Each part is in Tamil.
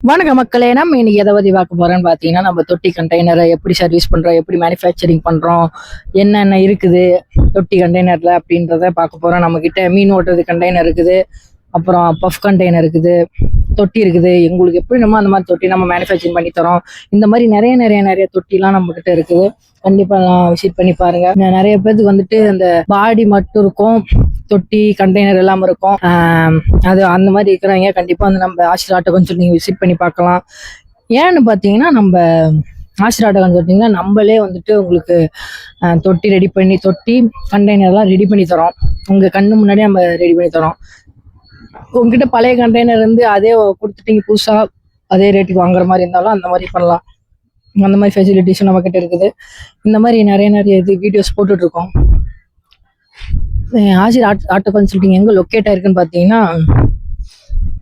வணக்க மக்களே, நம்ம இன்னைக்கு எதை பத்தி பார்க்க போறோம்னு பாத்தீங்கன்னா, நம்ம தொட்டி கண்டெய்னரை எப்படி சர்வீஸ் பண்றோம், எப்படி மேனுஃபேக்சரிங் பண்றோம், என்னென்ன இருக்குது தொட்டி கண்டெய்னர்ல அப்படின்றத பார்க்க போறோம். நம்ம கிட்ட மீன் ஓட்டுறது கண்டெய்னர் இருக்குது, அப்புறம் பஃப் கண்டெய்னர் இருக்குது, தொட்டி இருக்குது. எங்களுக்கு எப்படி நம்ம அந்த மாதிரி தொட்டி நம்ம மேனுஃபேக்சரிங் பண்ணி தரோம். இந்த மாதிரி நிறைய தொட்டிலாம் நம்ம கிட்ட இருக்குது. கண்டிப்பா விசிட் பண்ணி பாருங்க. நிறைய பேருக்கு வந்துட்டு அந்த பாடி மட்டும் இருக்கும், தொட்டி கண்டெய்னர் எல்லாம் இருக்கும். அது அந்த மாதிரி இருக்கிறவங்க கண்டிப்பா வந்து நம்ம ஆசிராட்டை கொஞ்சம் நீங்க விசிட் பண்ணி பார்க்கலாம். ஏன்னு பாத்தீங்கன்னா, நம்ம ஆசிராட்டை சொல்லிட்டீங்கன்னா நம்மளே வந்துட்டு உங்களுக்கு தொட்டி ரெடி பண்ணி தொட்டி கண்டெய்னர்லாம் ரெடி பண்ணி தரோம். உங்க கண்ணு முன்னாடியே நம்ம ரெடி பண்ணி தரோம். உங்ககிட்ட பழைய கண்டெய்னர் இருந்து அதே கொடுத்துட்டீங்க, புதுசா அதே ரேட்டுக்கு வாங்குற மாதிரி இருந்தாலும் அந்த மாதிரி பண்ணலாம். அந்த மாதிரி ஃபெசிலிட்டிஸும் நம்ம கிட்ட இருக்குது. இந்த மாதிரி நிறைய இது வீடியோஸ் போட்டுட்டு இருக்கோம். ஆசிர் ஆட்டோ கன்சல்டிங் எங்கே லொக்கேட் ஆயிருக்குன்னு பார்த்தீங்கன்னா,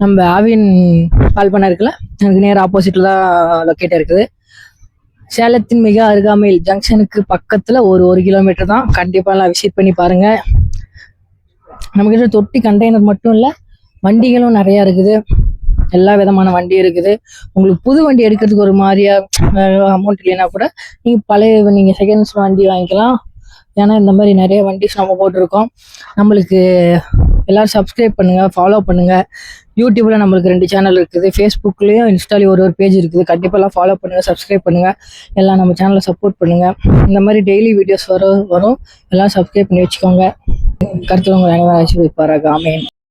நம்ம ஆவின் கால் பண்ண இருக்குல்ல, எனக்கு நேரம் ஆப்போசிட்ல தான் லொக்கேட் ஆயிருக்குது. சேலத்தின் மிக அருகாமையில் ஜங்ஷனுக்கு பக்கத்துல ஒரு கிலோமீட்டர் தான். கண்டிப்பா எல்லாம் விசிட் பண்ணி பாருங்க. நம்ம கிட்ட தொட்டி கண்டெய்னர் மட்டும் இல்லை, வண்டிகளும் நிறைய இருக்குது. எல்லா விதமான வண்டி இருக்குது. உங்களுக்கு புது வண்டி எடுக்கிறதுக்கு ஒரு மாதிரியா அமௌண்ட் இல்லைன்னா கூட நீங்க செகண்ட்ஸ் வண்டி வாங்கிக்கலாம். ஏன்னா இந்த மாதிரி நிறைய வண்டிஸ் நம்ம போட்டிருக்கோம். நம்மளுக்கு எல்லாரும் சப்ஸ்கிரைப் பண்ணுங்க, ஃபாலோ பண்ணுங்க. யூடியூப்ல நம்மளுக்கு 2 சேனல் இருக்குது, ஃபேஸ்புக்லயும் இன்ஸ்டாலையும் ஒரு பேஜ் இருக்குது. கண்டிப்பா எல்லாம் ஃபாலோ பண்ணுங்க, சப்ஸ்கிரைப் பண்ணுங்க. எல்லாம் நம்ம சேனலை சப்போர்ட் பண்ணுங்க. இந்த மாதிரி டெய்லி வீடியோஸ் வரும். எல்லாம் சப்ஸ்கிரைப் பண்ணி வச்சுக்கோங்க. கருத்து உங்கள் அனைவரும் ஆசீர்வதிப்பாராக. ஆமென்.